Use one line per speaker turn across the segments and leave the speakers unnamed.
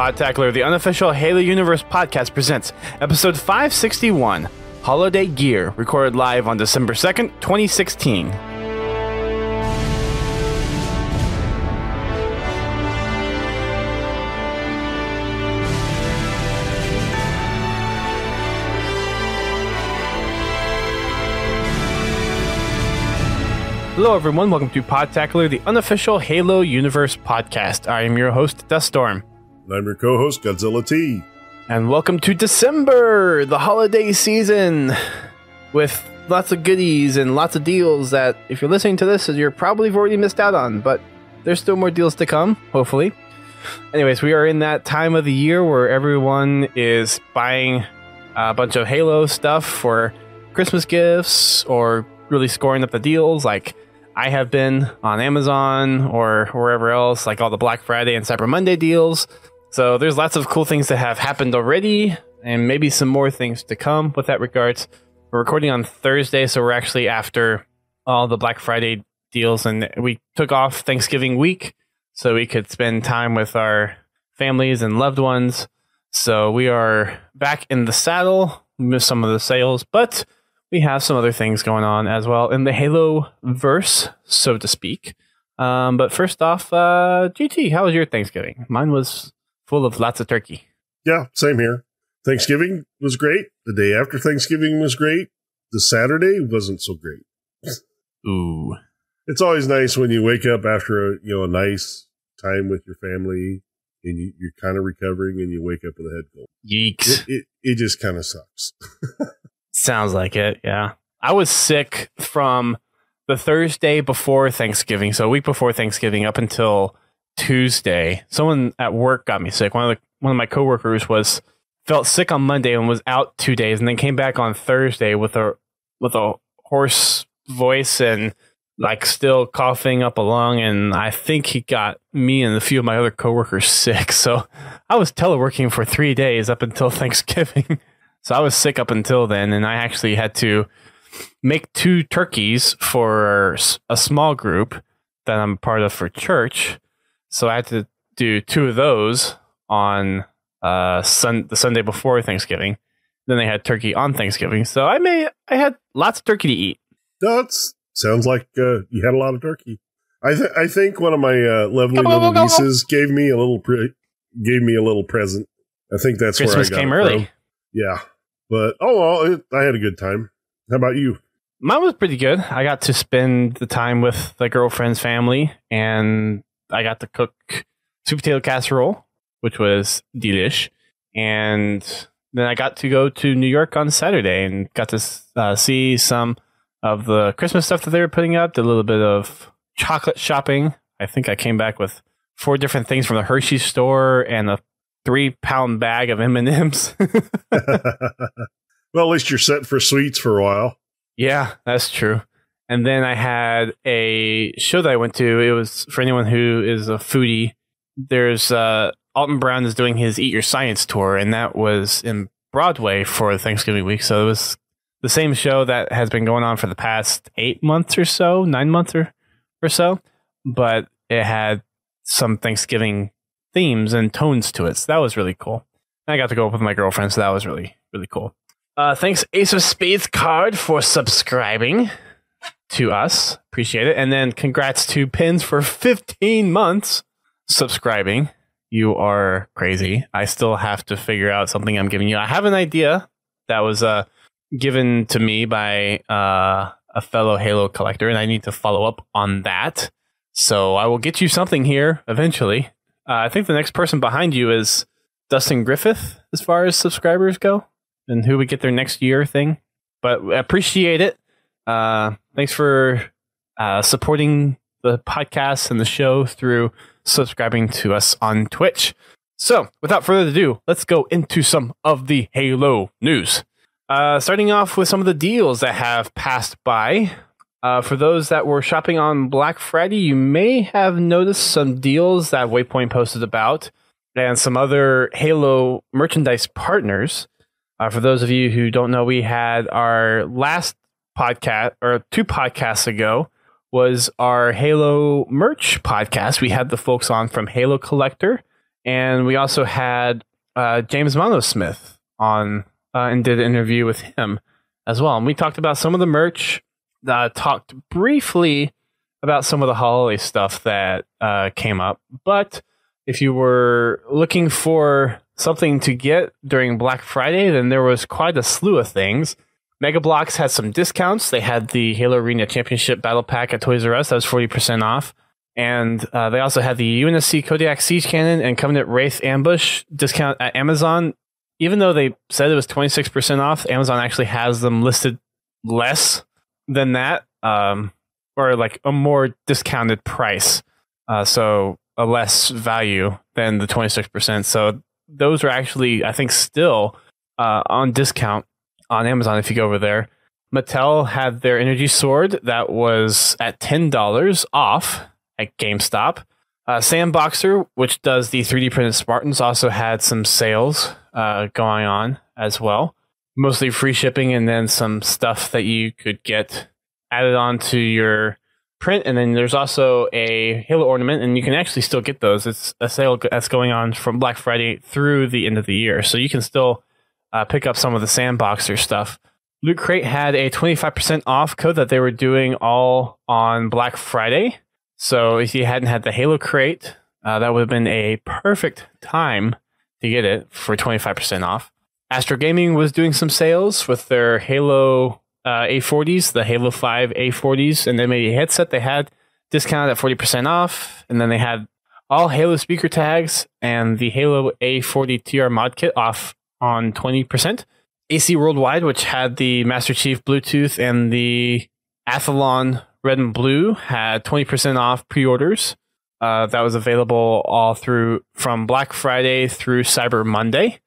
Podtacular, the unofficial Halo Universe podcast, presents episode 561, Holiday Gear, recorded live on December 2nd, 2016. Hello everyone, welcome to Podtacular, the unofficial Halo Universe podcast. I am your host, Duststorm.
And I'm your co-host, Godzilla T.
And welcome to December, the holiday season, with lots of goodies and lots of deals that, if you're listening to this, you're probably already missed out on, but there's still more deals to come, hopefully. Anyways, we are in that time of the year where everyone is buying a bunch of Halo stuff for Christmas gifts, or really scoring up the deals, like I have been on Amazon or wherever else, like all the Black Friday and Cyber Monday deals. So there's lots of cool things that have happened already, and maybe some more things to come with that regards. We're recording on Thursday, so we're actually after all the Black Friday deals, and we took off Thanksgiving week so we could spend time with our families and loved ones. So we are back in the saddle. We missed some of the sales, but we have some other things going on as well in the Halo verse, so to speak. But first off, GT, how was your Thanksgiving? Mine was full of lots of turkey.
Yeah, same here. Thanksgiving was great. The day after Thanksgiving was great. The Saturday wasn't so great.
Ooh.
It's always nice when you wake up after a nice time with your family and you're kind of recovering and you wake up with a head cold.
Yeeks.
It just kind of sucks.
Sounds like it, yeah. I was sick from the Thursday before Thanksgiving, so a week before Thanksgiving up until Tuesday. Someone at work got me sick. One of my coworkers felt sick on Monday and was out 2 days, and then came back on Thursday with a hoarse voice and like still coughing up a lung, and I think he got me and a few of my other coworkers sick. So I was teleworking for 3 days up until Thanksgiving. So I was sick up until then, and I actually had to make 2 turkeys for a small group that I'm part of for church. So I had to do 2 of those on the Sunday before Thanksgiving. Then they had turkey on Thanksgiving. So I had lots of turkey to eat.
That sounds like you had a lot of turkey. I think one of my lovely little nieces gave me a little present. I think that's
Christmas
where I got
came
it
early.
from. Yeah, but I had a good time. How about you?
Mine was pretty good. I got to spend the time with the girlfriend's family, and I got to cook sweet potato casserole, which was delish. And then I got to go to New York on Saturday and got to see some of the Christmas stuff that they were putting up. Did a little bit of chocolate shopping. I think I came back with 4 different things from the Hershey store and a 3-pound bag of M&Ms.
Well, at least you're set for sweets for a while.
Yeah, that's true. And then I had a show that I went to. It was for anyone who is a foodie. There's Alton Brown is doing his Eat Your Science tour, and that was in Broadway for Thanksgiving week. So it was the same show that has been going on for the past 8 months or so, 9 months or so. But it had some Thanksgiving themes and tones to it. So that was really cool. And I got to go with my girlfriend, so that was really, really cool. Thanks Ace of Spades Card for subscribing to us. Appreciate it. And then congrats to Pins for 15 months subscribing. You are crazy. I still have to figure out something I'm giving you. I have an idea that was given to me by a fellow Halo collector, and I need to follow up on that. So I will get you something here eventually. I think the next person behind you is Dustin Griffith, as far as subscribers go, and who would get their next year thing. But I appreciate it. Thanks for supporting the podcast and the show through subscribing to us on Twitch. So, without further ado, let's go into some of the Halo news. Starting off with some of the deals that have passed by. For those that were shopping on Black Friday, you may have noticed some deals that Waypoint posted about, and some other Halo merchandise partners. For those of you who don't know, we had our last podcast, or 2 podcasts ago, was our Halo merch podcast. We had the folks on from Halo Collector And we also had James Monosmith on and did an interview with him as well. And we talked about some of the merch, talked briefly about some of the holiday stuff that came up. But if you were looking for something to get during Black Friday, then there was quite a slew of things. Mega Bloks had some discounts. They had the Halo Arena Championship Battle Pack at Toys R Us. That was 40% off. And they also had the UNSC Kodiak Siege Cannon and Covenant Wraith Ambush discount at Amazon. Even though they said it was 26% off, Amazon actually has them listed less than that, or like a more discounted price. So a less value than the 26%. So those are actually, I think, still on discount on Amazon if you go over there. Mattel had their Energy Sword that was at $10 off at GameStop. Sandboxer, which does the 3D printed Spartans, also had some sales going on as well. Mostly free shipping, and then some stuff that you could get added on to your print. And then there's also a Halo ornament, and you can actually still get those. It's a sale that's going on from Black Friday through the end of the year. So you can still pick up some of the Sandboxer stuff. Loot Crate had a 25% off code that they were doing all on Black Friday. So if you hadn't had the Halo Crate, that would have been a perfect time to get it for 25% off. Astro Gaming was doing some sales with their Halo A40s, the Halo 5 A40s, and they made a headset they had discounted at 40% off. And then they had all Halo speaker tags and the Halo A40 TR mod kit off on 20%. AC Worldwide, which had the Master Chief Bluetooth and the Athlon Red and Blue, had 20% off pre-orders. That was available all through from Black Friday through Cyber Monday.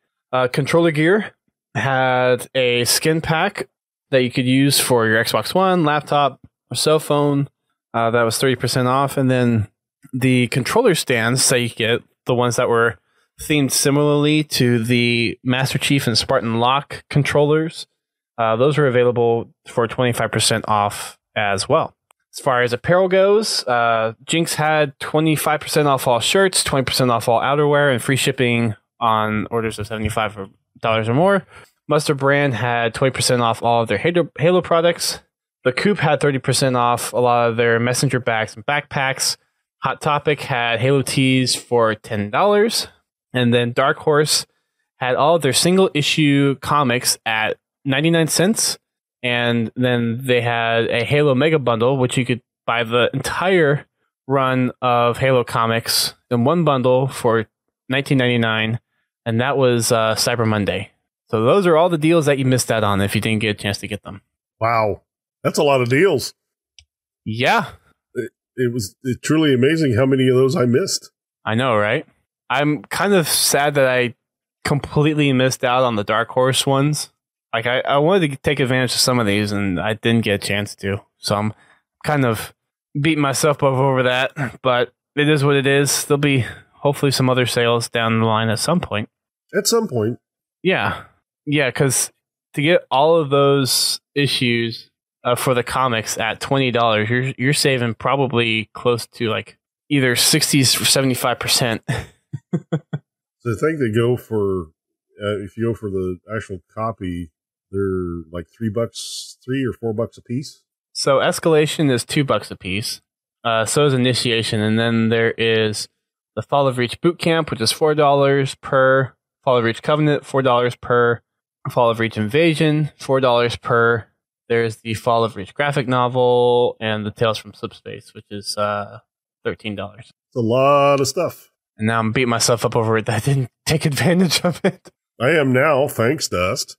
Controller Gear had a skin pack that you could use for your Xbox One, laptop, or cell phone. That was 30% off. And then the controller stands that you get, the ones that were themed similarly to the Master Chief and Spartan Lock controllers, those are available for 25% off as well. As far as apparel goes, Jinx had 25% off all shirts, 20% off all outerwear, and free shipping on orders of $75 or more. Mustard Brand had 20% off all of their Halo products. The Coop had 30% off a lot of their messenger bags and backpacks. Hot Topic had Halo tees for $10. And then Dark Horse had all of their single issue comics at 99 cents. And then they had a Halo Mega Bundle, which you could buy the entire run of Halo comics in one bundle for $19.99. And that was Cyber Monday. So those are all the deals that you missed out on if you didn't get a chance to get them.
Wow. That's a lot of deals.
Yeah.
It's truly amazing how many of those I missed.
I know, right? I'm kind of sad that I completely missed out on the Dark Horse ones. Like, I wanted to take advantage of some of these, and I didn't get a chance to. So I'm kind of beating myself up over that. But it is what it is. There'll be hopefully some other sales down the line at some point.
At some point.
Yeah. Yeah, because to get all of those issues for the comics at $20, you're saving probably close to like either 60s or 75%.
So I think they go for, if you go for the actual copy, they're like $3 or $4 a piece.
So Escalation is $2 a piece. So is Initiation. And then there is the Fall of Reach Boot Camp, which is $4 per. Fall of Reach Covenant, $4 per. Fall of Reach Invasion, $4 per. There's the Fall of Reach graphic novel and the Tales from Slipspace, which is $13.
It's a lot of stuff.
And now I'm beating myself up over it that I didn't take advantage of it.
I am now, thanks, Dust.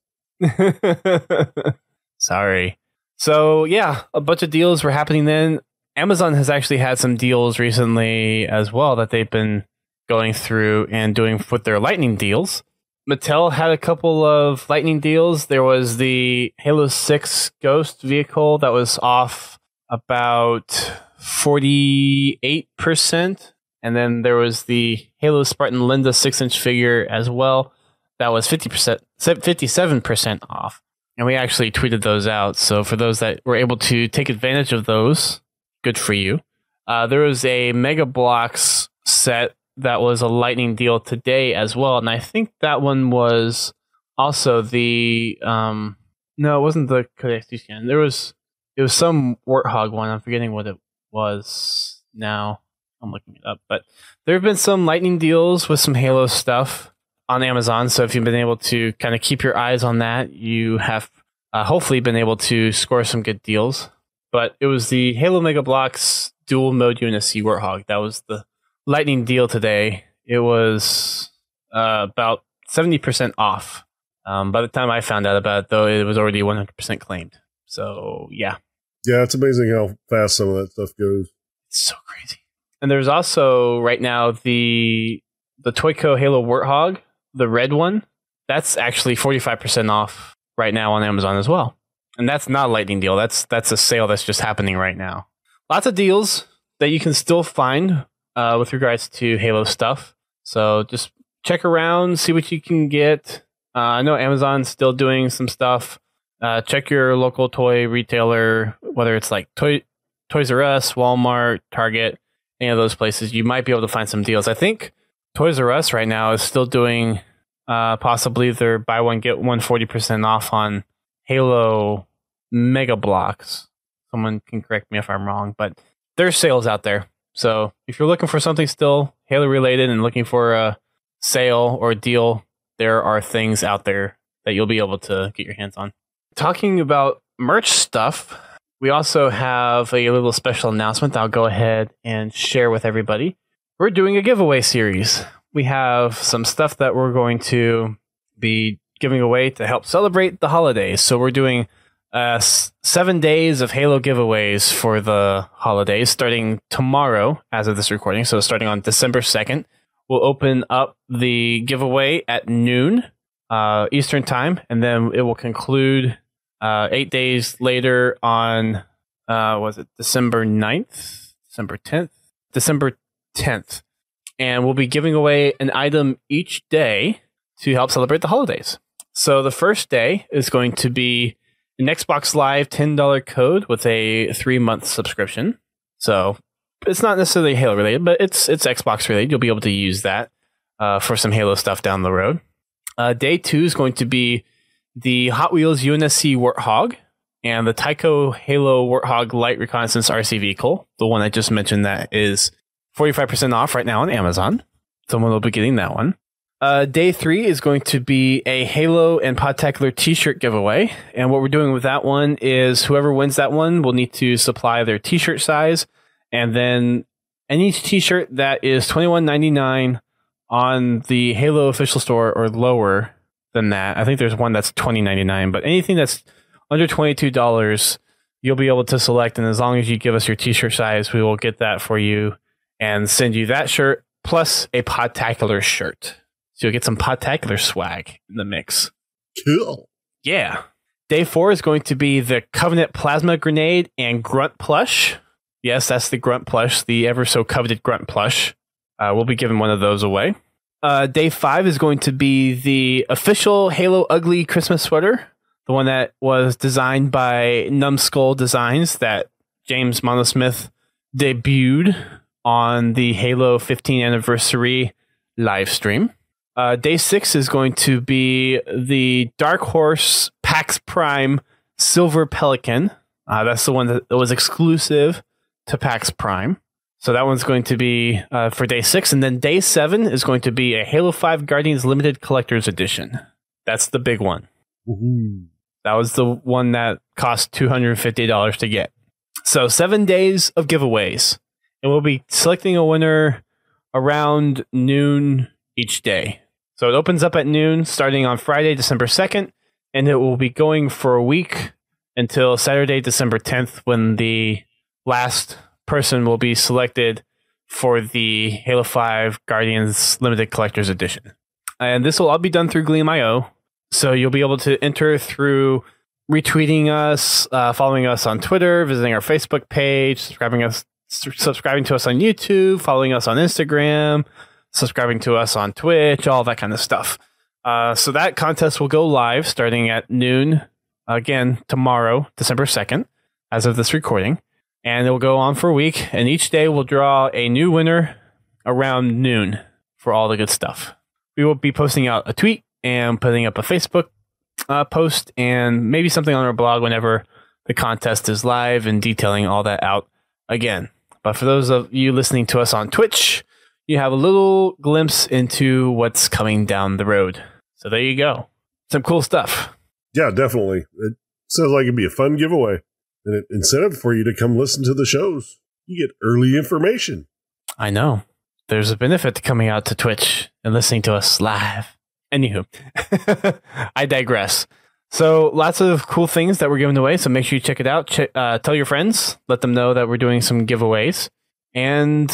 Sorry. So, yeah, a bunch of deals were happening then. Amazon has actually had some deals recently as well that they've been going through and doing with their Lightning deals. Mattel had a couple of Lightning deals. There was the Halo 6 Ghost vehicle that was off about 48%. And then there was the Halo Spartan Linda 6-inch figure as well. That was 57% off. And we actually tweeted those out. So for those that were able to take advantage of those, good for you. There was a Mega Bloks set that was a lightning deal today as well, and I think that one was also the no, it wasn't the Codex Ducian. It was some Warthog one. I'm forgetting what it was now. I'm looking it up, but there have been some lightning deals with some Halo stuff on Amazon. So if you've been able to kind of keep your eyes on that, you have hopefully been able to score some good deals. But it was the Halo Mega Bloks dual mode UNSC Warthog. That was the lightning deal today. It was about 70% off. By the time I found out about it, though, it was already 100% claimed. So, yeah.
Yeah, it's amazing how fast some of that stuff goes.
It's so crazy. And there's also, right now, the Toyco Halo Warthog, the red one. That's actually 45% off right now on Amazon as well. And that's not a lightning deal. That's a sale that's just happening right now. Lots of deals that you can still find with regards to Halo stuff. So just check around, see what you can get. I know Amazon's still doing some stuff. Check your local toy retailer, whether it's like Toys R Us, Walmart, Target, any of those places. You might be able to find some deals. I think Toys R Us right now is still doing possibly their buy one, get one 40% off on Halo Mega Bloks. Someone can correct me if I'm wrong, but there's sales out there. So if you're looking for something still Halo related and looking for a sale or a deal, there are things out there that you'll be able to get your hands on. Talking about merch stuff, we also have a little special announcement that I'll go ahead and share with everybody. We're doing a giveaway series. We have some stuff that we're going to be giving away to help celebrate the holidays. So we're doing 7 days of Halo giveaways for the holidays, starting tomorrow as of this recording. So starting on December 2nd, we'll open up the giveaway at noon Eastern time, and then it will conclude 8 days later on, was it December 9th? December 10th? December 10th. And we'll be giving away an item each day to help celebrate the holidays. So the first day is going to be an Xbox Live $10 code with a 3-month subscription. So it's not necessarily Halo related, but it's Xbox related. You'll be able to use that for some Halo stuff down the road. Day 2 is going to be the Hot Wheels UNSC Warthog and the Tyco Halo Warthog Light Reconnaissance RC vehicle. The one I just mentioned that is 45% off right now on Amazon. Someone will be getting that one. Day 3 is going to be a Halo and Podtacular t-shirt giveaway. And what we're doing with that one is whoever wins that one will need to supply their t-shirt size. And then any t-shirt that is $21.99 on the Halo official store or lower than that. I think there's one that's $20.99, but anything that's under $22, you'll be able to select. And as long as you give us your t-shirt size, we will get that for you and send you that shirt plus a Podtacular shirt. So you'll get some Podtacular swag in the mix.
Cool.
Yeah. Day 4 is going to be the Covenant Plasma Grenade and Grunt plush. Yes, that's the Grunt plush, the ever so coveted Grunt plush. We'll be giving one of those away. Day 5 is going to be the official Halo Ugly Christmas sweater, the one that was designed by Numbskull Designs that James Monosmith debuted on the Halo 15th anniversary live stream. Day 6 is going to be the Dark Horse PAX Prime Silver Pelican. That's the one that was exclusive to PAX Prime. So that one's going to be for day 6. And then day 7 is going to be a Halo 5 Guardians Limited Collector's Edition. That's the big one.
Woohoo.
That was the one that cost $250 to get. So 7 days of giveaways. And we'll be selecting a winner around noon each day. So it opens up at noon starting on Friday, December 2nd. And it will be going for a week until Saturday, December 10th, when the last person will be selected for the Halo 5 Guardians Limited Collector's Edition. And this will all be done through Gleam.io. So you'll be able to enter through retweeting us, following us on Twitter, visiting our Facebook page, subscribing to us on YouTube, following us on Instagram, subscribing to us on Twitch, all that kind of stuff. So that contest will go live starting at noon, again, tomorrow, December 2nd, as of this recording. And it will go on for a week. And each day we'll draw a new winner around noon for all the good stuff. We will be posting out a tweet and putting up a Facebook post and maybe something on our blog whenever the contest is live and detailing all that out again. But for those of you listening to us on Twitch, you have a little glimpse into what's coming down the road. So there you go. Some cool stuff.
Yeah, definitely. It sounds like it'd be a fun giveaway and an incentive for you to come listen to the shows. You get early information.
I know. There's a benefit to coming out to Twitch and listening to us live. Anywho, I digress. So lots of cool things that we're giving away. So make sure you check it out. Tell your friends. Let them know that we're doing some giveaways. And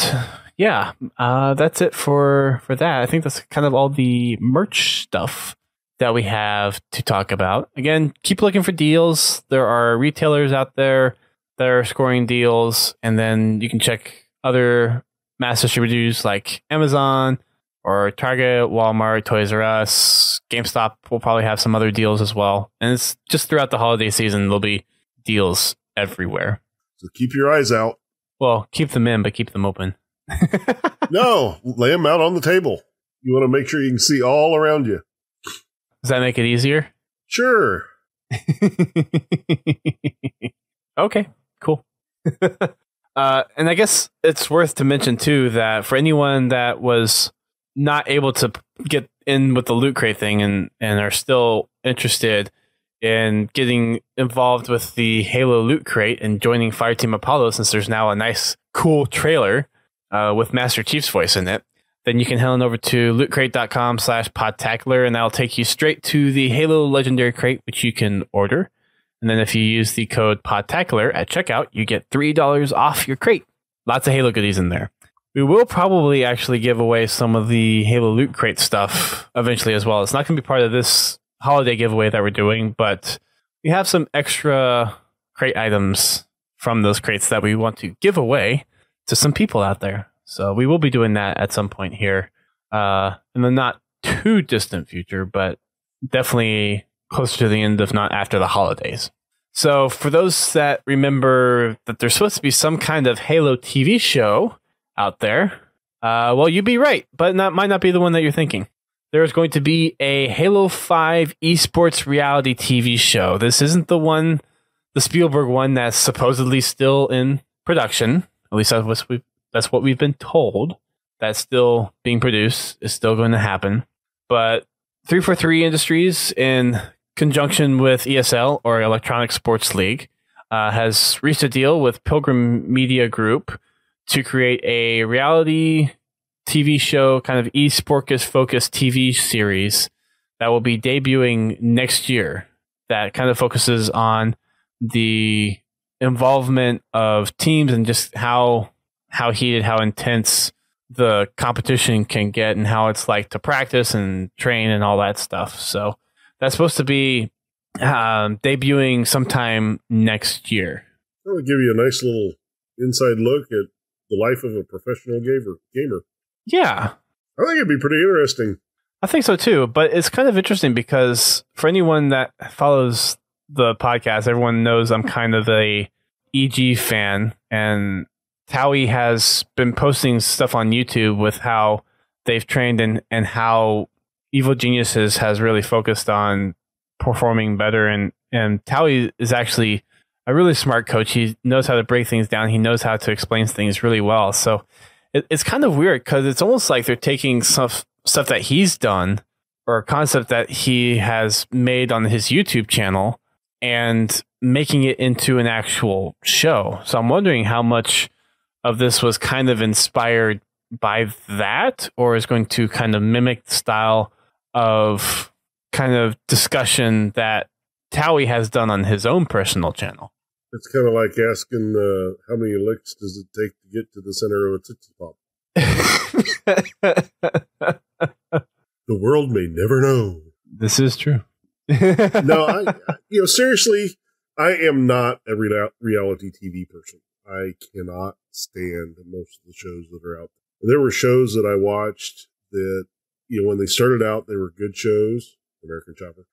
yeah, that's it for that. I think that's kind of all the merch stuff that we have to talk about. Again, keep looking for deals. There are retailers out there that are scoring deals. And then you can check other mass distributors like Amazon or Target, Walmart, Toys R Us, GameStop will probably have some other deals as well. And it's just throughout the holiday season, there'll be deals everywhere.
So keep your eyes out.
Well, keep them in, but keep them open.
No, lay them out on the table. You want to make sure you can see all around you.
Does that make it easier?
Sure.
Okay, cool. And I guess it's worth to mention, too, that for anyone that was not able to get in with the Loot Crate thing and are still interested in getting involved with the Halo Loot Crate and joining Fireteam Apollo, since there's now a nice, cool trailer with Master Chief's voice in it, then you can head on over to lootcrate.com/podtacular, and that'll take you straight to the Halo Legendary Crate, which you can order. And then if you use the code Podtacular at checkout, you get $3 off your crate. Lots of Halo goodies in there. We will probably actually give away some of the Halo Loot Crate stuff eventually as well. It's not going to be part of this holiday giveaway that we're doing, but we have some extra crate items from those crates that we want to give away to some people out there. So we will be doing that at some point here in the not too distant future, but definitely closer to the end, if not after the holidays. So for those that remember that there's supposed to be some kind of Halo TV show out there, well, you'd be right, but that might not be the one that you're thinking. There's going to be a Halo 5 esports reality TV show. This isn't the one, the Spielberg one, that's supposedly still in production. At least that's what we've been told. That's still being produced. It's still going to happen. But 343 Industries, in conjunction with ESL, or Electronic Sports League, has reached a deal with Pilgrim Media Group to create a reality TV show, kind of esports focused TV series that will be debuting next year, that kind of focuses on the involvement of teams and just how heated, how intense the competition can get and how it's like to practice and train and all that stuff. So that's supposed to be debuting sometime next year.
That would give you a nice little inside look at the life of a professional gamer.
Yeah.
I think it'd be pretty interesting.
I think so too, but it's kind of interesting because for anyone that follows the podcast, everyone knows I'm kind of a EG fan, and Towie has been posting stuff on YouTube with how they've trained and how Evil Geniuses has really focused on performing better. And Towie is actually a really smart coach. He knows how to break things down. He knows how to explain things really well. So it's kind of weird because it's almost like they're taking stuff that he's done or a concept that he has made on his YouTube channel and making it into an actual show. So I'm wondering how much of this was kind of inspired by that, or is going to kind of mimic the style of kind of discussion that Towie has done on his own personal channel.
It's kind of like asking how many licks does it take to get to the center of a Tootsie Pop? The world may never know.
This is true.
No, seriously, I am not a reality TV person. I cannot stand most of the shows that are out there. There were shows that I watched that, when they started out, they were good shows, American Chopper,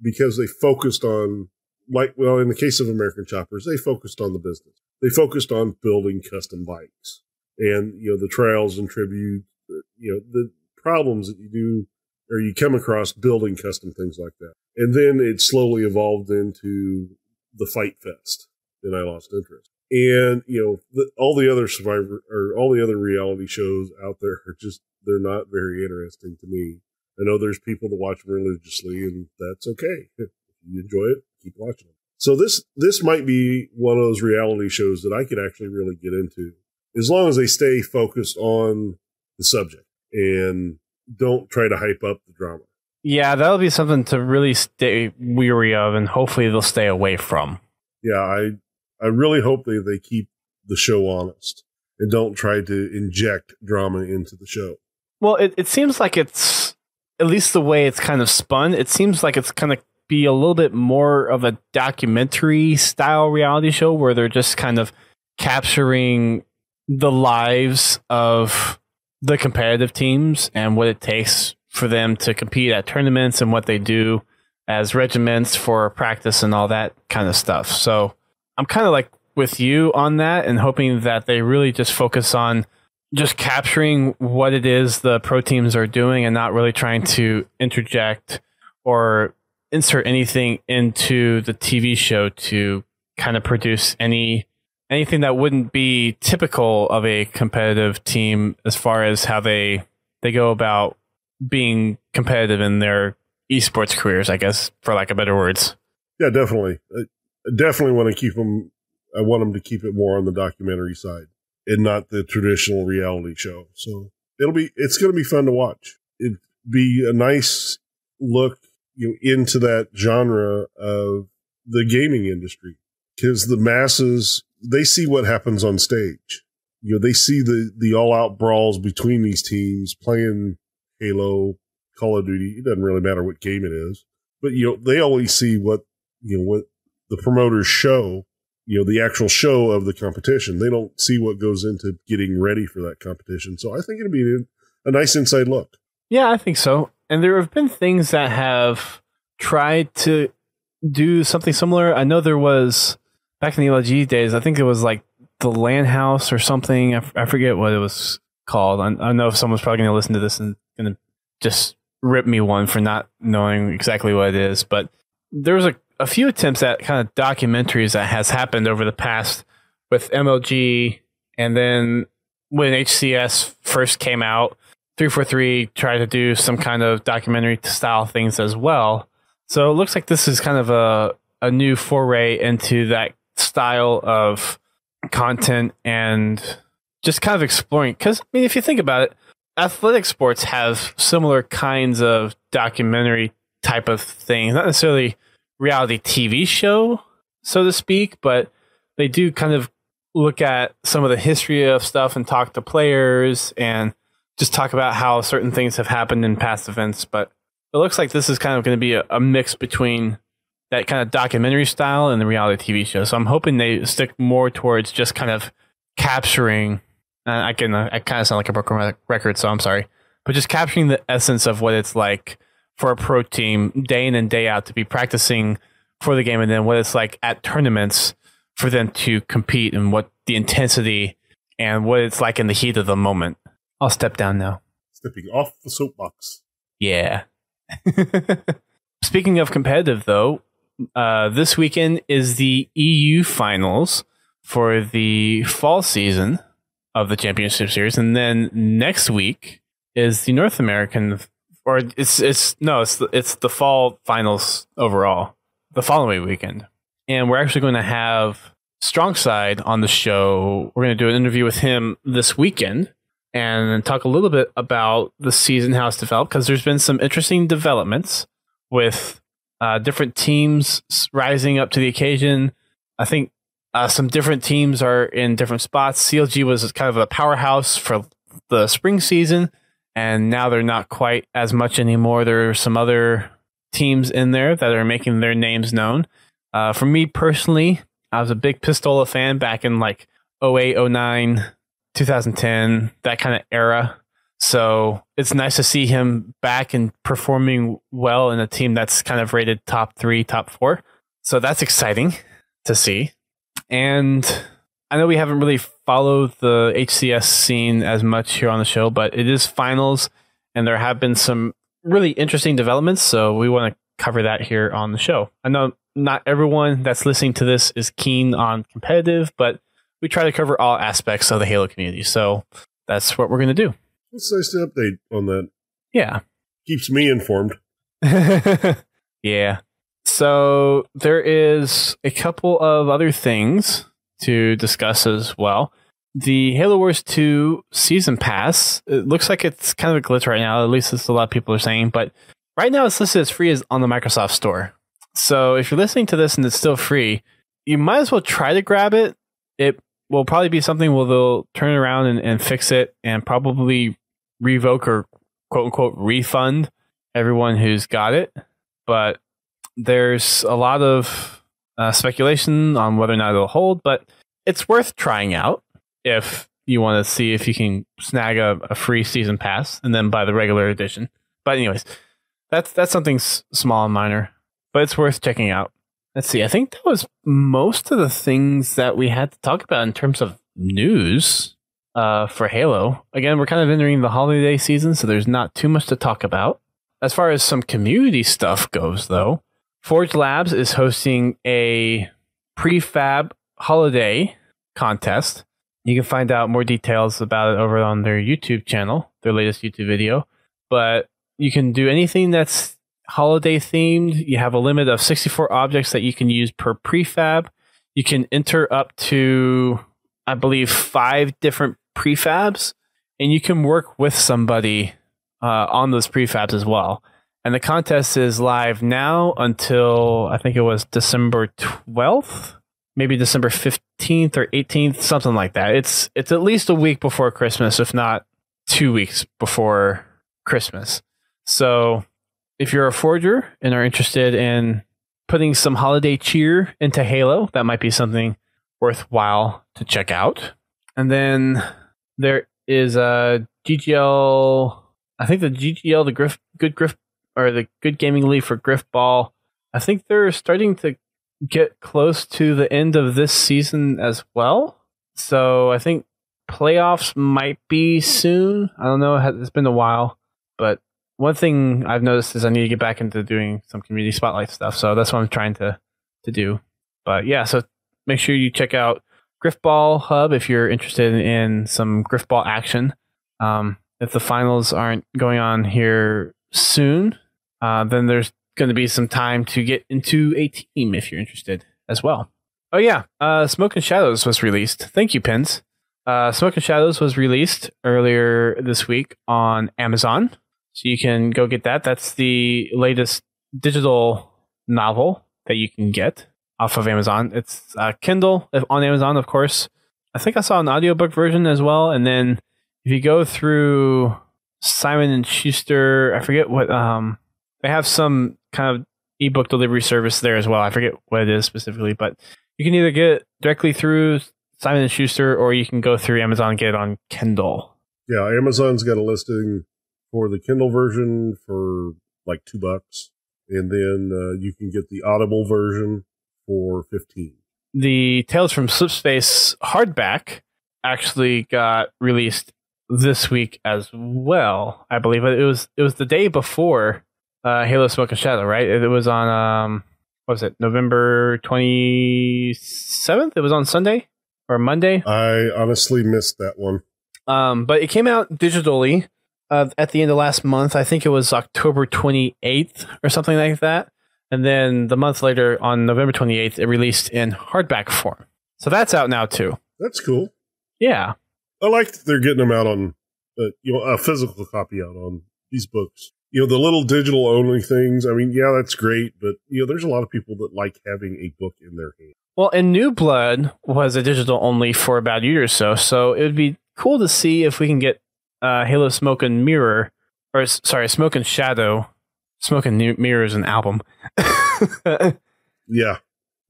because they focused on, in the case of American Choppers, they focused on the business. They focused on building custom bikes. and the trials and tribute, the problems that you do or you come across building custom things like that. And then it slowly evolved into the Fight Fest. Then I lost interest. And, all the other Survivor or all the other reality shows out there are they're not very interesting to me. I know there's people that watch them religiously, and that's okay. If you enjoy it, keep watching them. So this might be one of those reality shows that I could actually really get into, as long as they stay focused on the subject and don't try to hype up the drama.
Yeah, that'll be something to really stay weary of, and hopefully they'll stay away from.
Yeah, I really hope they keep the show honest and don't try to inject drama into the show.
Well, it seems like it's, at least the way it's kind of spun, it seems like it's kind of be a little bit more of a documentary style reality show where they're just kind of capturing the lives of the competitive teams and what it takes for them to compete at tournaments and what they do as regiments for practice and all that kind of stuff. So I'm kind of like with you on that and hoping that they really just focus on just capturing what it is the pro teams are doing and not really trying to interject or insert anything into the TV show to kind of produce anything that wouldn't be typical of a competitive team as far as how they go about being competitive in their esports careers, I guess, for lack of better words.
Yeah, definitely. I definitely want to keep them. I want them to keep it more on the documentary side and not the traditional reality show. So it's going to be fun to watch. It'd be a nice look into that genre of the gaming industry, because the masses, they see what happens on stage. They see the all-out brawls between these teams playing Halo, Call of Duty. It doesn't really matter what game it is, but they only see what the promoters show, the actual show of the competition. They don't see what goes into getting ready for that competition. So I think it'd be a nice inside look.
Yeah, I think so. And there have been things that have tried to do something similar. I know there was, back in the LG days, I think it was like the LAN house or something. I forget what it was called. I know someone's probably going to listen to this and going to just rip me one for not knowing exactly what it is. But there was a few attempts at kind of documentaries that has happened over the past with MLG. And then when HCS first came out, 343 tried to do some kind of documentary style things as well. So it looks like this is kind of a new foray into that style of content and just kind of exploring. Because, I mean, if you think about it, athletic sports have similar kinds of documentary type of things, not necessarily reality TV show, so to speak, but they do kind of look at some of the history of stuff and talk to players and just talk about how certain things have happened in past events. But it looks like this is kind of going to be a mix between that kind of documentary style and the reality TV show. So I'm hoping they stick more towards just kind of capturing, I kind of sound like a broken record, so I'm sorry, but just capturing the essence of what it's like for a pro team day in and day out to be practicing for the game, and then what it's like at tournaments for them to compete and what the intensity and what it's like in the heat of the moment. I'll step down now.
Stepping off the soapbox.
Yeah. Speaking of competitive, though, this weekend is the EU finals for the fall season of the Championship Series, and then next week is the North American, or it's the fall finals overall, the following weekend. And we're actually going to have Strongside on the show. We're going to do an interview with him this weekend and talk a little bit about the season, how it's developed, because there's been some interesting developments with different teams rising up to the occasion. I think some different teams are in different spots. CLG was kind of a powerhouse for the spring season, and now they're not quite as much anymore. There are some other teams in there that are making their names known. For me personally, I was a big Pistola fan back in like 08, 09, 2010, that kind of era. So it's nice to see him back and performing well in a team that's kind of rated top 3, top 4. So that's exciting to see. And I know we haven't really followed the HCS scene as much here on the show, but it is finals, and there have been some really interesting developments, so we want to cover that here on the show. I know not everyone that's listening to this is keen on competitive, but we try to cover all aspects of the Halo community, so that's what we're going to do.
It's nice to update on that.
Yeah.
Keeps me informed.
Yeah. So there is a couple of other things to discuss as well. The Halo Wars 2 Season Pass, it looks like it's kind of a glitch right now, at least that's a lot of people are saying, but right now it's listed as free as on the Microsoft Store. So if you're listening to this and it's still free, you might as well try to grab it. It will probably be something where they'll turn around and fix it and probably revoke or quote-unquote refund everyone who's got it. But there's a lot of speculation on whether or not it'll hold, but it's worth trying out if you want to see if you can snag a free season pass and then buy the regular edition. But anyways, that's something small and minor, but it's worth checking out. Let's see. I think that was most of the things that we had to talk about in terms of news for Halo. Again, we're kind of entering the holiday season, so there's not too much to talk about. As far as some community stuff goes, though, Forge Labs is hosting a prefab holiday contest. You can find out more details about it over on their YouTube channel, their latest YouTube video. But you can do anything that's holiday themed. You have a limit of 64 objects that you can use per prefab. You can enter up to, I believe, 5 different prefabs, and you can work with somebody on those prefabs as well. And the contest is live now until, I think it was December 12th, maybe December 15th or 18th, something like that. It's at least a week before Christmas, if not 2 weeks before Christmas. So if you're a forger and are interested in putting some holiday cheer into Halo, that might be something worthwhile to check out. And then there is a GGL, I think the GGL, the Good Gaming League for Griffball. I think they're starting to get close to the end of this season as well. So I think playoffs might be soon. I don't know. It's been a while. But one thing I've noticed is I need to get back into doing some community spotlight stuff. So that's what I'm trying to do. But yeah, so make sure you check out Griffball Hub if you're interested in some Griffball action. If the finals aren't going on here soon, then there's going to be some time to get into a team if you're interested as well. Oh yeah, Smoke and Shadows was released. Thank you, Pins. Smoke and Shadows was released earlier this week on Amazon, so you can go get that. That's the latest digital novel that you can get off of Amazon. It's Kindle on Amazon, of course. I think I saw an audiobook version as well, and then if you go through Simon and Schuster, I forget what they have some kind of ebook delivery service there as well. I forget what it is specifically, but you can either get it directly through Simon and Schuster or you can go through Amazon and get it on Kindle.
Yeah, Amazon's got a listing for the Kindle version for like $2, and then you can get the Audible version for $15.
The Tales from Slipspace hardback actually got released this week as well. I believe it was the day before Halo Smoke and Shadow, right? It was on what was it, November 27th? It was on Sunday or Monday.
I honestly missed that one.
But it came out digitally at the end of last month. I think it was October 28th or something like that. And then the month later, on November 28th, it released in hardback form. So that's out now too.
That's cool.
Yeah.
I like that they're getting them out on, a physical copy out on these books. The little digital only things. I mean, yeah, that's great, but there's a lot of people that like having a book in their hand.
Well, and New Blood was a digital only for about a year or so. So it would be cool to see if we can get Halo Smoke and Mirror, or sorry, Smoke and Shadow. Smoke and Mirror is an album.
Yeah,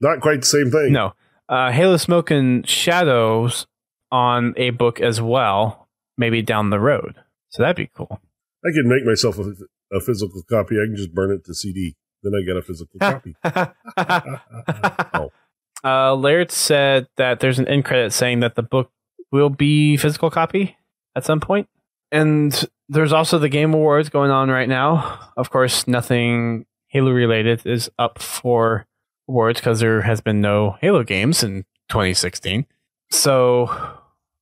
not quite the same thing.
No, Halo Smoke and Shadows on a book as well, maybe down the road. So that'd be cool.
I could make myself a physical copy. I can just burn it to CD. Then I get a physical copy. Oh.
Laird said that there's an end credit saying that the book will be physical copy at some point. And there's also the Game Awards going on right now. Of course, nothing Halo related is up for awards because there has been no Halo games in 2016. So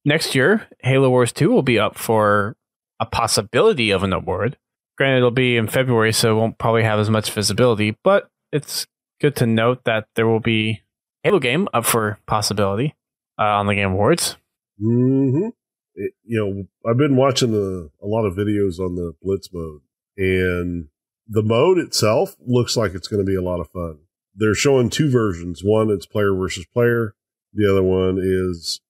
next year, Halo Wars 2 will be up for a possibility of an award. Granted, it'll be in February, so it won't probably have as much visibility, but it's good to note that there will be Halo game up for possibility on the Game Awards.
Mm-hmm. I've been watching a lot of videos on the Blitz mode, and the mode itself looks like it's going to be a lot of fun. They're showing two versions. One, it's player versus player. The other one is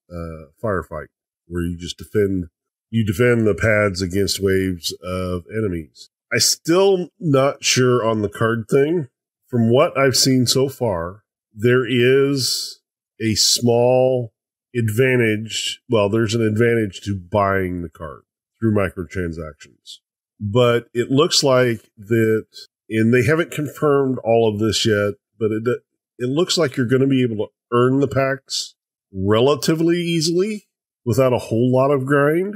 firefight, where you just defend the pads against waves of enemies. I still not sure on the card thing. From what I've seen so far, there is a small advantage. Well, there's an advantage to buying the card through microtransactions. But it looks like that, and they haven't confirmed all of this yet, but it looks like you're going to be able to earn the packs relatively easily without a whole lot of grind.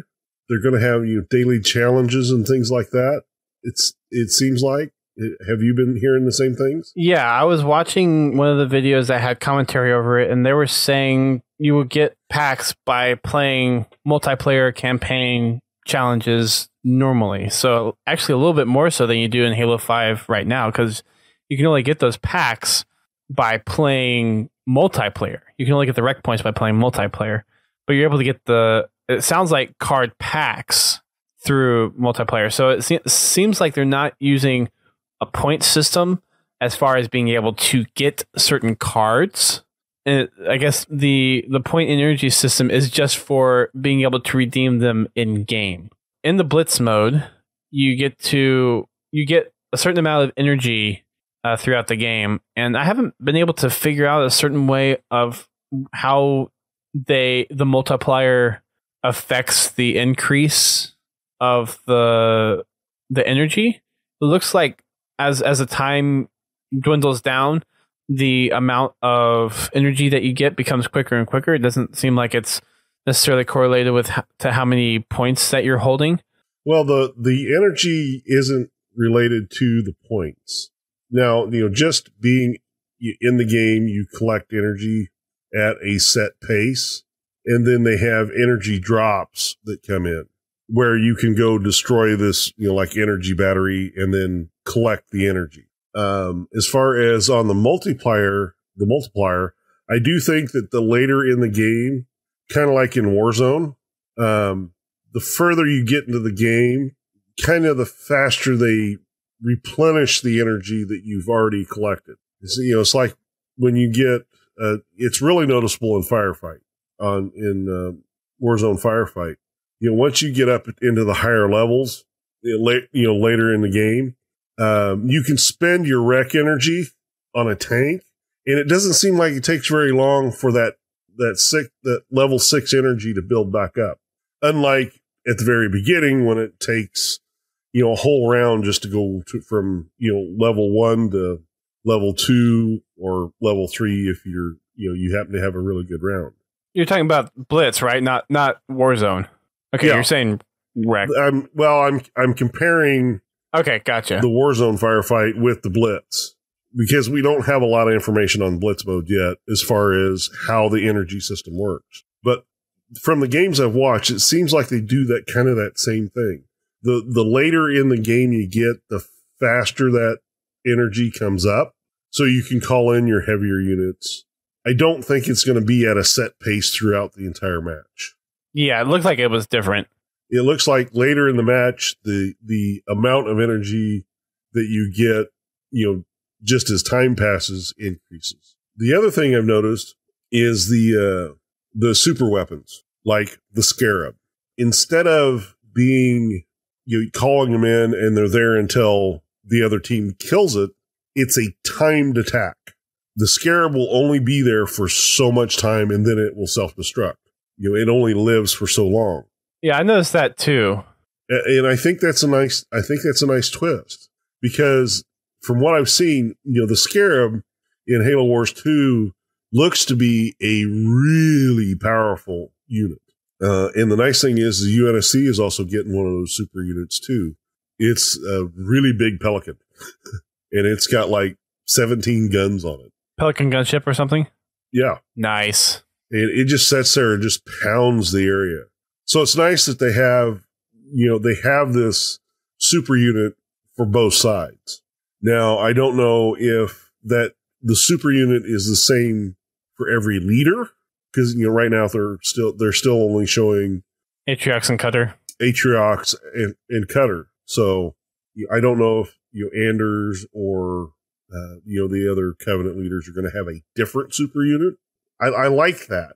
They're going to have daily challenges and things like that. It seems like. Have you been hearing the same things?
Yeah, I was watching one of the videos that had commentary over it, and they were saying you would get packs by playing multiplayer campaign challenges normally. So actually a little bit more so than you do in Halo 5 right now, because you can only get those packs by playing multiplayer. You can only get the rec points by playing multiplayer, but you're able to get it sounds like card packs through multiplayer. So it seems like they're not using a point system as far as being able to get certain cards. And I guess the point energy system is just for being able to redeem them in game. In the Blitz mode, you get a certain amount of energy throughout the game, and I haven't been able to figure out a certain way of how the multiplier affects the increase of the energy. It looks like as the time dwindles down, the amount of energy that you get becomes quicker and quicker. It doesn't seem like it's necessarily correlated with to how many points that you're holding.
Well, the energy isn't related to the points. Now, just being in the game, you collect energy at a set pace, and then they have energy drops that come in where you can go destroy this, like energy battery and then collect the energy. As far as on the multiplier, I do think that the later in the game, kind of like in Warzone, the further you get into the game, kind of the faster they replenish the energy that you've already collected. It's like when you get, it's really noticeable in firefight, in Warzone firefight. Once you get up into the higher levels, later in the game, you can spend your rec energy on a tank, and it doesn't seem like it takes very long for that level 6 energy to build back up. Unlike at the very beginning when it takes, a whole round just to go from, level 1 to level 2 or level 3 if you happen to have a really good round.
You're talking about Blitz, right? Not Warzone. Okay, yeah. You're saying rec.
I'm comparing.
Okay, gotcha.
The Warzone firefight with the Blitz, because we don't have a lot of information on Blitz mode yet as far as how the energy system works. But from the games I've watched, it seems like they do that same thing. The later in the game you get, the faster that energy comes up, so you can call in your heavier units. I don't think it's going to be at a set pace throughout the entire match.
Yeah, it looked like it was different.
It looks like later in the match, the amount of energy that you get, just as time passes, increases. The other thing I've noticed is the super weapons, like the Scarab. Instead of being, calling them in and they're there until the other team kills it, it's a timed attack. The Scarab will only be there for so much time, and then it will self-destruct. It only lives for so long.
Yeah, I noticed that too.
And I think that's a nice twist, because from what I've seen, the Scarab in Halo Wars 2 looks to be a really powerful unit. And the nice thing is the UNSC is also getting one of those super units too. It's a really big Pelican, and it's got like 17 guns on it.
Pelican gunship or something?
Yeah.
Nice.
And it just sits there and just pounds the area. So it's nice that they have this super unit for both sides. Now, I don't know if that the super unit is the same for every leader, because right now they're still only showing
Atriox and Cutter.
Atriox and Cutter. So I don't know if Anders or the other Covenant leaders are going to have a different super unit. I like that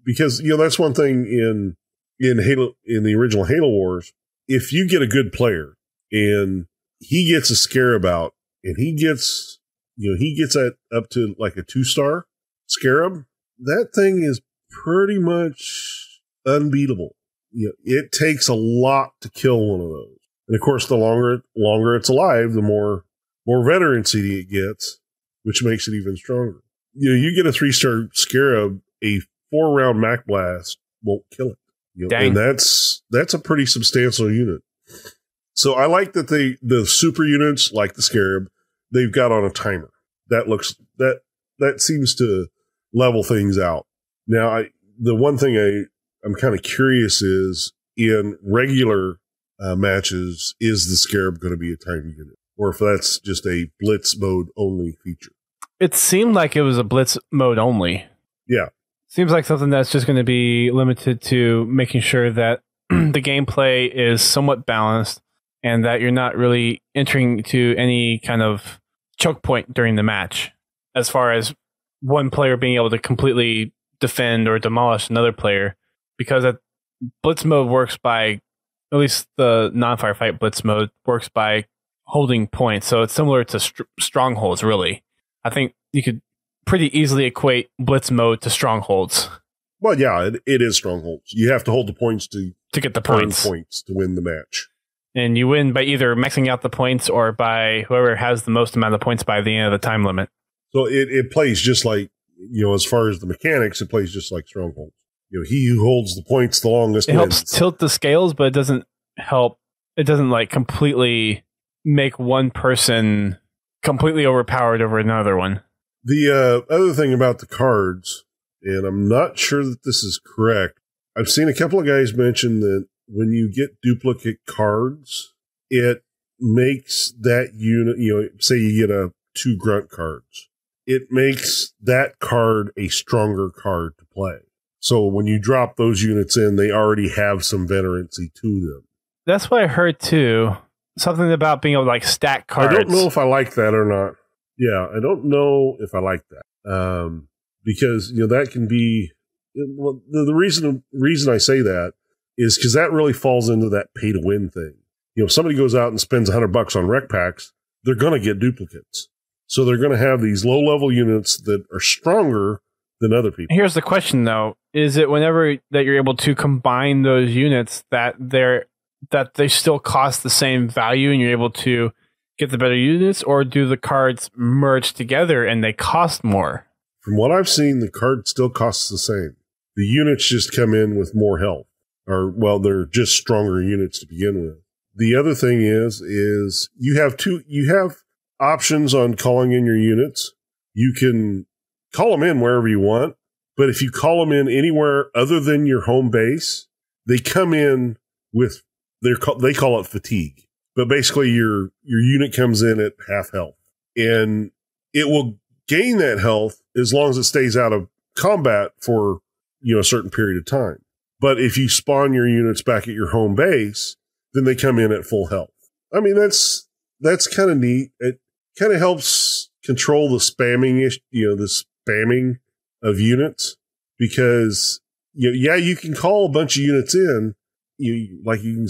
because that's one thing in Halo, in the original Halo Wars. If you get a good player and he gets a Scarab out and he gets that up to like a 2-star Scarab, that thing is pretty much unbeatable. It takes a lot to kill one of those. And of course, the longer it's alive, the more veterancy it gets, which makes it even stronger. You get a 3-star Scarab, a 4-round Mac Blast won't kill it. And that's a pretty substantial unit. So I like that the super units, like the Scarab, they've got on a timer. That seems to level things out. Now, the one thing I'm kind of curious is in regular matches, is the Scarab going to be a timer unit, or if that's just a Blitz mode only feature?
It seemed like it was a Blitz mode only.
Yeah.
Seems like something that's just going to be limited to making sure that the gameplay is somewhat balanced and that you're not really entering to any kind of choke point during the match, as far as one player being able to completely defend or demolish another player, because Blitz mode works by, at least the non-firefight Blitz mode works by holding points. So it's similar to strongholds, really. I think you could pretty easily equate Blitz mode to strongholds.
Well, yeah, it is strongholds. You have to hold the points to
get the points
to win the match. And
you win by either maxing out the points or by whoever has the most amount of points by the end of the time limit. So
it plays just like, as far as the mechanics, it plays just like strongholds. He who holds the points the longest wins.
Helps tilt the scales, but it doesn't help. It doesn't like completely make one person completely overpowered over another one.
The other thing about the cards, and I'm not sure that this is correct, I've seen a couple of guys mention that when you get duplicate cards, it makes that unit, say you get 2 grunt cards, it makes that card a stronger card to play. So when you drop those units in, they already have some veterancy to them.
That's what I heard too. Something about being able to stack cards.
I don't know if I like that or not. Yeah, I don't know if I like that. Because, that can be, the reason I say that is because that really falls into that pay to win thing. If somebody goes out and spends $100 on rec packs, they're going to get duplicates. So they're going to have these low level units that are stronger than other people.
Here's the question though. Is it whenever that you're able to combine those units that they still cost the same value and you're able to get the better units, or do the cards merge together and they cost more?
From what I've seen, the card still costs the same. The units just come in with more health, or they're just stronger units to begin with. The other thing is you have options on calling in your units. You can call them in wherever you want, but if you call them in anywhere other than your home base, they come in with they call it fatigue. But basically your unit comes in at half health, and it will gain that health as long as it stays out of combat for a certain period of time. But if you spawn your units back at your home base, then they come in at full health. I mean, that's kind of neat. It kind of helps control the spamming, the spamming of units, because you can call a bunch of units in, you can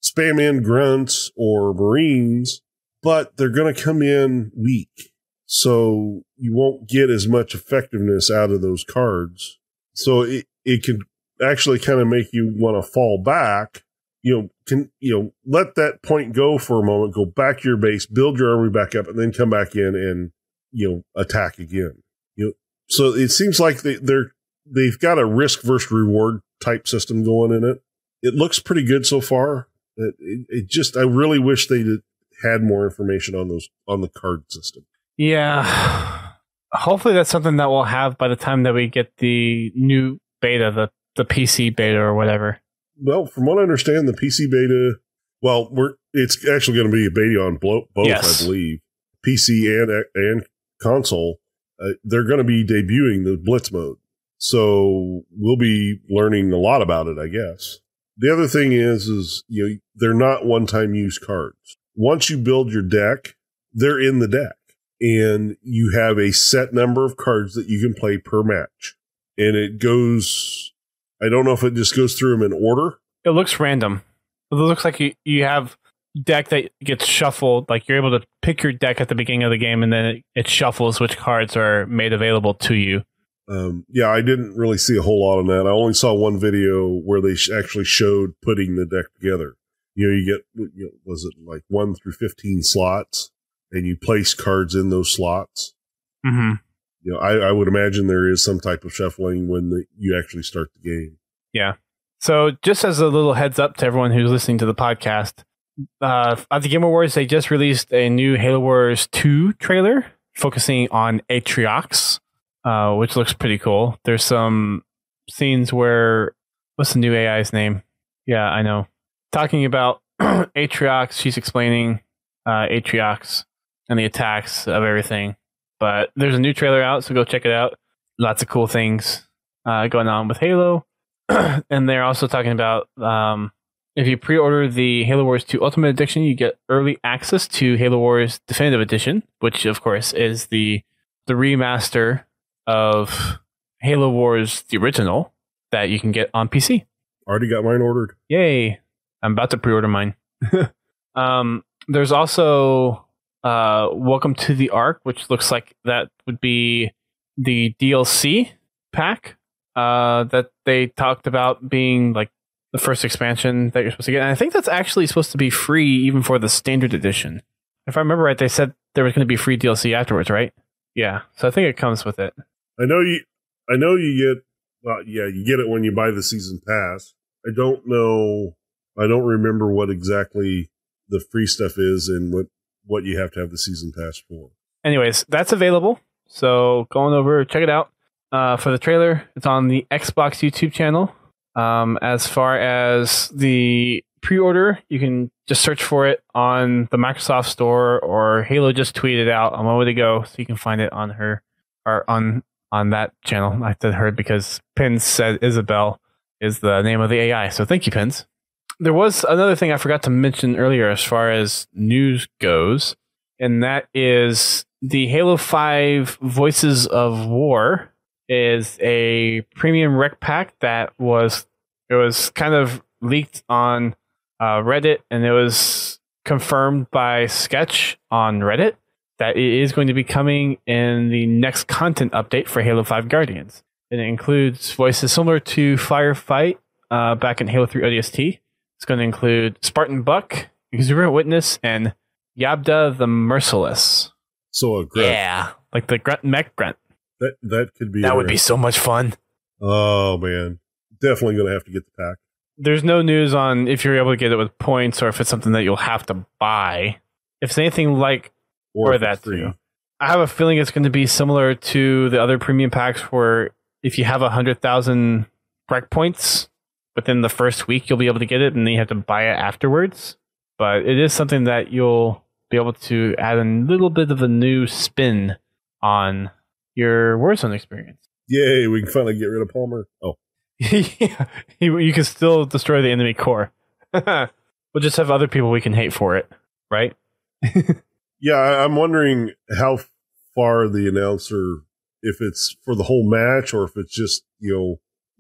spam in grunts or marines, but they're going to come in weak. So you won't get as much effectiveness out of those cards. So it can actually kind of make you want to fall back, let that point go for a moment, go back to your base, build your army back up, and then come back in and, attack again. So it seems like they've got a risk versus reward type system going in it. It looks pretty good so far. I really wish they had more information on the card system.
Yeah. Hopefully that's something that we'll have by the time that we get the new beta, the PC beta or whatever.
Well, from what I understand, the PC beta, it's actually going to be a beta on both, yes. I believe. PC and console. They're going to be debuting the Blitz mode. So we'll be learning a lot about it, I guess. The other thing is they're not one-time use cards. Once you build your deck, they're in the deck. And you have a set number of cards that you can play per match. And it goes, I don't know if it just goes through them in order.
It looks random. It looks like you have deck that gets shuffled. Like you're able to pick your deck at the beginning of the game, and then it shuffles which cards are made available to you.
I didn't really see a whole lot on that. I only saw one video where they actually showed putting the deck together. You get, was it like 1 through 15 slots, and you place cards in those slots.
Mm-hmm.
I would imagine there is some type of shuffling when you actually start the game.
Yeah. So just as a little heads up to everyone who's listening to the podcast, at the Game Awards, they just released a new Halo Wars 2 trailer focusing on Atriox, which looks pretty cool. There's some scenes where, what's the new AI's name? Yeah, I know. Talking about Atriox, she's explaining Atriox and the attacks of everything. But there's a new trailer out, so go check it out. Lots of cool things going on with Halo. And they're also talking about if you pre-order the Halo Wars 2 Ultimate Edition, you get early access to Halo Wars Definitive Edition, which of course is the remaster of Halo Wars the original that you can get on PC.
Already got mine ordered.
Yay. I'm about to pre-order mine. There's also Welcome to the Ark, which looks like that would be the DLC pack that they talked about being like the first expansion that you're supposed to get. And I think that's actually supposed to be free even for the standard edition. If I remember right, they said there was going to be free DLC afterwards, right? Yeah. So I think it comes with it.
I know you get, you get it when you buy the season pass. I don't remember what exactly the free stuff is and what you have to have the season pass for. Anyways,
that's available. So go on over, check it out. For the trailer, it's on the Xbox YouTube channel. As far as the pre-order, you can just search for it on the Microsoft Store, or Halo just tweeted out on one way to go, so you can find it on her or on that channel. I said her because Pins said Isabel is the name of the AI. So thank you, Pins. There was another thing I forgot to mention earlier as far as news goes, and that is the Halo 5 Voices of War is a premium rec pack that was kind of leaked on Reddit, and it was confirmed by Sketch on Reddit that it is going to be coming in the next content update for Halo 5 Guardians. And it includes voices similar to Firefight back in Halo 3 ODST. It's going to include Spartan Buck, Exuberant Witness, and Yabda the Merciless.
So a grunt.
Yeah, like the grunt mech grunt.
That could be.
That would be so much fun.
Oh man, definitely going to have to get the pack.
There's no news on if you're able to get it with points or if it's something that you'll have to buy. If it's anything like or that too, I have a feeling it's going to be similar to the other premium packs, where if you have 100,000 rec points within the first week, you'll be able to get it, and then you have to buy it afterwards. But it is something that you'll be able to add a little bit of a new spin on your Warzone experience.
Yay, we can finally get rid of Palmer. Oh.
Yeah, you can still destroy the enemy core. We'll just have other people we can hate for it, right?
Yeah, I'm wondering how far the announcer, if it's for the whole match or if it's just,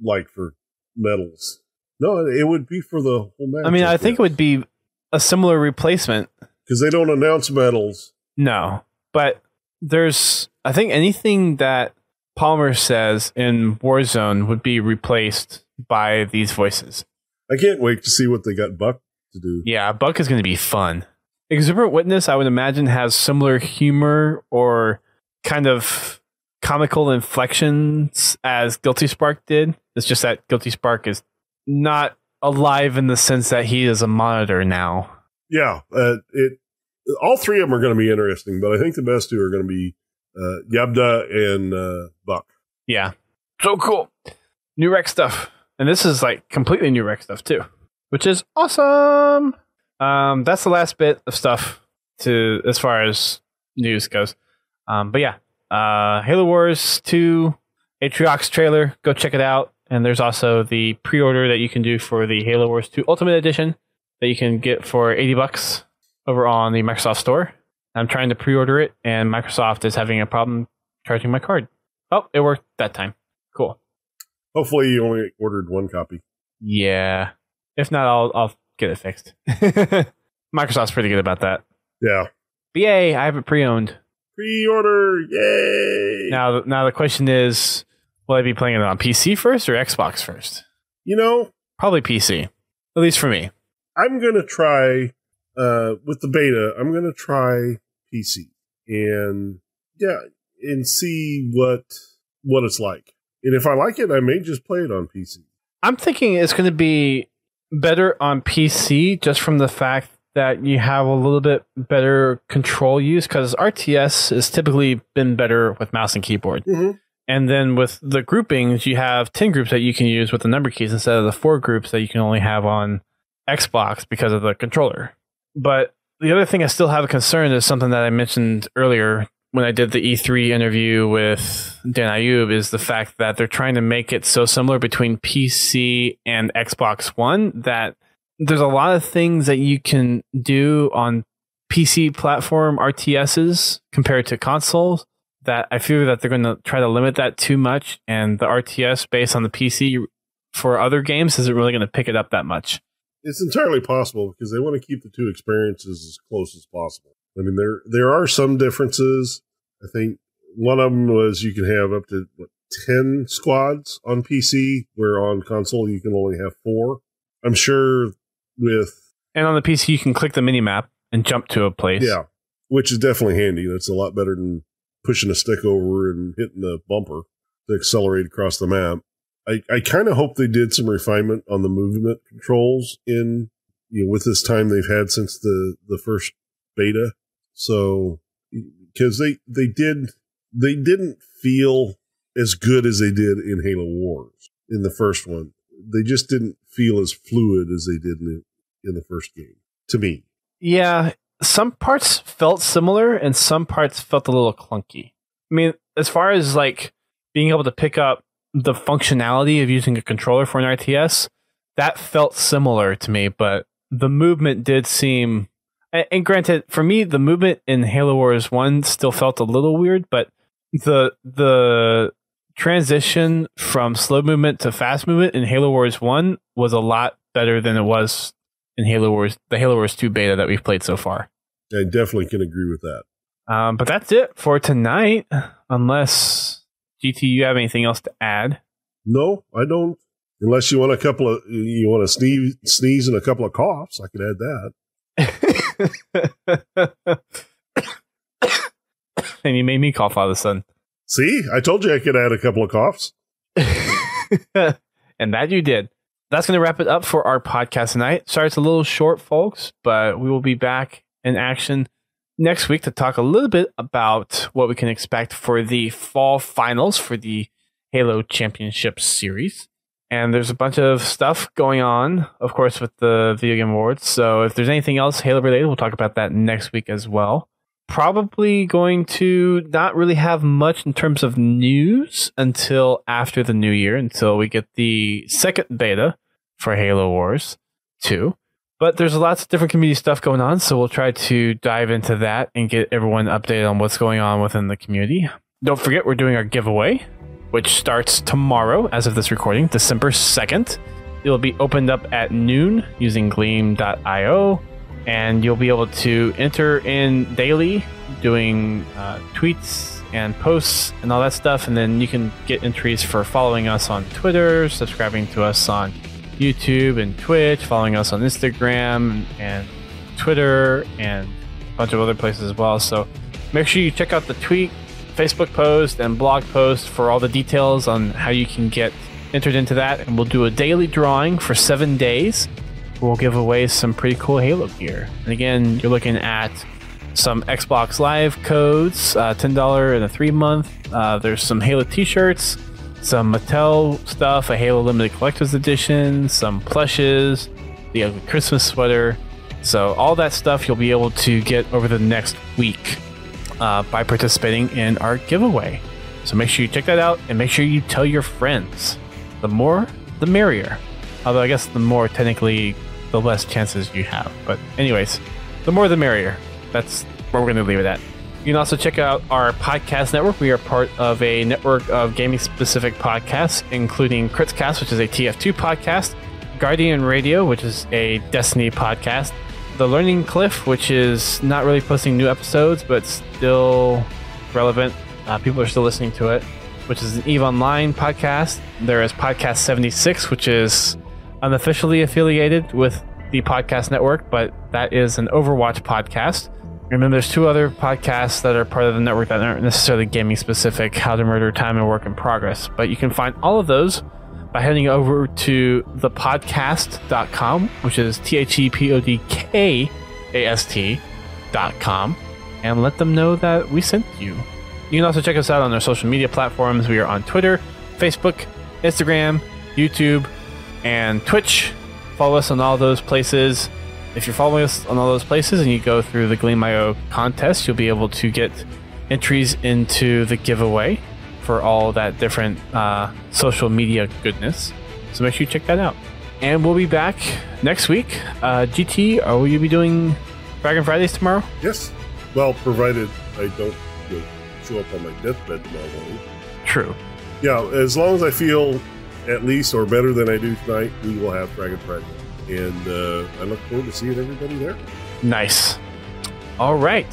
like for medals. No, it would be for the whole match.
I mean, I think it would be a similar replacement.
Because they don't announce medals.
No, but I think anything that Palmer says in Warzone would be replaced by these voices.
I can't wait to see what they got Buck to do.
Yeah, Buck is going to be fun. Exuberant Witness, I would imagine, has similar humor or kind of comical inflections as Guilty Spark did. It's just that Guilty Spark is not alive in the sense that he is a monitor now.
Yeah, all three of them are going to be interesting, but I think the best two are going to be Yabda and Buck.
Yeah. So cool. New rec stuff. And this is like completely new rec stuff too, which is awesome. That's the last bit of stuff as far as news goes. But yeah, Halo Wars 2 Atriox trailer. Go check it out. And there's also the pre-order that you can do for the Halo Wars 2 Ultimate Edition that you can get for $80 over on the Microsoft Store. I'm trying to pre-order it, and Microsoft is having a problem charging my card. Oh, it worked that time. Cool.
Hopefully you only ordered one copy.
Yeah. If not, I'll get it fixed. Microsoft's pretty good about that.
Yeah.
But yay, I have it pre-owned.
Pre-order, yay!
Now the question is, will I be playing it on PC first or Xbox first? Probably PC. At least for me.
I'm going to try, with the beta, I'm going to try PC. And see what it's like. And if I like it, I may just play it on PC.
I'm thinking it's going to be better on PC just from the fact that you have a little bit better control use, because RTS has typically been better with mouse and keyboard.
Mm-hmm.
And then with the groupings, you have 10 groups that you can use with the number keys instead of the 4 groups that you can only have on Xbox because of the controller. But the other thing I still have a concern is something that I mentioned earlier when I did the E3 interview with Dan Ayub, is the fact that they're trying to make it so similar between PC and Xbox One that there's a lot of things that you can do on PC platform RTSs compared to consoles that I fear that they're going to try to limit that too much, and the RTS based on the PC for other games isn't really going to pick it up that much.
It's entirely possible because they want to keep the two experiences as close as possible. I mean, there are some differences. I think one of them was you can have up to 10 squads on PC, where on console you can only have 4. I'm sure
and on the PC you can click the minimap and jump to a place.
Yeah, which is definitely handy. That's a lot better than pushing a stick over and hitting a bumper to accelerate across the map. I kind of hope they did some refinement on the movement controls with this time they've had since the first beta. So, because they didn't feel as good as they did in Halo Wars in the first one. They just didn't feel as fluid as they did in the first game, to me.
Yeah, some parts felt similar and some parts felt a little clunky. I mean, as far as like being able to pick up the functionality of using a controller for an RTS, that felt similar to me, but the movement did seem... And granted, for me, the movement in Halo Wars 1 still felt a little weird, but the transition from slow movement to fast movement in Halo Wars 1 was a lot better than it was in the Halo Wars 2 beta that we've played so far.
I definitely can agree with that.
But that's it for tonight, unless GT, you have anything else to add?
No, I don't. Unless you want to sneeze and a couple of coughs, I could add that.
And you made me cough all of a sudden.
See, I told you I could add a couple of coughs.
And that you did. That's going to wrap it up for our podcast tonight. Sorry, it's a little short, folks, but we will be back in action next week to talk a little bit about what we can expect for the fall finals for the Halo Championship Series. And there's a bunch of stuff going on, of course, with the Video Game Awards. So if there's anything else Halo related, we'll talk about that next week as well. Probably going to not really have much in terms of news until after the new year, until we get the second beta for Halo Wars 2. But there's lots of different community stuff going on, so we'll try to dive into that and get everyone updated on what's going on within the community. Don't forget, we're doing our giveaway, which starts tomorrow as of this recording, December 2nd. It'll be opened up at noon using gleam.io, and you'll be able to enter in daily doing tweets and posts and all that stuff, and then you can get entries for following us on Twitter, subscribing to us on YouTube and Twitch, following us on Instagram and Twitter, and a bunch of other places as well. So make sure you check out the tweet Facebook post and blog post for all the details on how you can get entered into that. And we'll do a daily drawing for 7 days. We'll give away some pretty cool Halo gear. And again, you're looking at some Xbox Live codes, $10 in a 3-month. There's some Halo t-shirts, some Mattel stuff, a Halo limited collector's edition, some plushes, the ugly Christmas sweater. So all that stuff you'll be able to get over the next week by participating in our giveaway. So make sure you check that out and make sure you tell your friends. The more, the merrier. Although I guess the more, technically, the less chances you have. But anyways, the more the merrier. That's where we're going to leave it at. You can also check out our podcast network. We are part of a network of gaming-specific podcasts, including Critscast, which is a TF2 podcast, Guardian Radio, which is a Destiny podcast, The Learning Cliff, which is not really posting new episodes, but still relevant. People are still listening to it, which is an EVE Online podcast. There is Podcast 76, which is unofficially affiliated with the podcast network, but that is an Overwatch podcast. And then there's 2 other podcasts that are part of the network that aren't necessarily gaming specific, How to Murder Time and Work in Progress. But you can find all of those by heading over to thepodcast.com, which is thepodcast.com, and let them know that we sent you. You can also check us out on our social media platforms. We are on Twitter, Facebook, Instagram, YouTube, and Twitch. Follow us on all those places. If you're following us on all those places and you go through the Gleam.io contest, you'll be able to get entries into the giveaway for all that different social media goodness. So make sure you check that out. And we'll be back next week. GT, will you be doing Dragon Fridays tomorrow?
Yes. Well, provided I don't show up on my deathbed tomorrow morning.
True.
Yeah, as long as I feel at least or better than I do tonight, we will have Dragon Friday. And I look forward to seeing everybody there.
Nice. All right.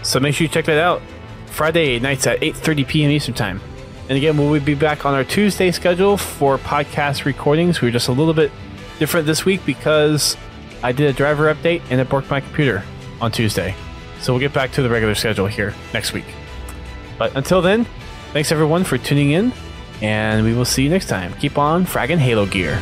So make sure you check that out. Friday nights at 8:30 p.m. Eastern Time. And again, we'll be back on our Tuesday schedule for podcast recordings. We were just a little bit different this week because I did a driver update and it broke my computer on Tuesday. So we'll get back to the regular schedule here next week. But until then, thanks everyone for tuning in, and we will see you next time. Keep on fragging Halo gear.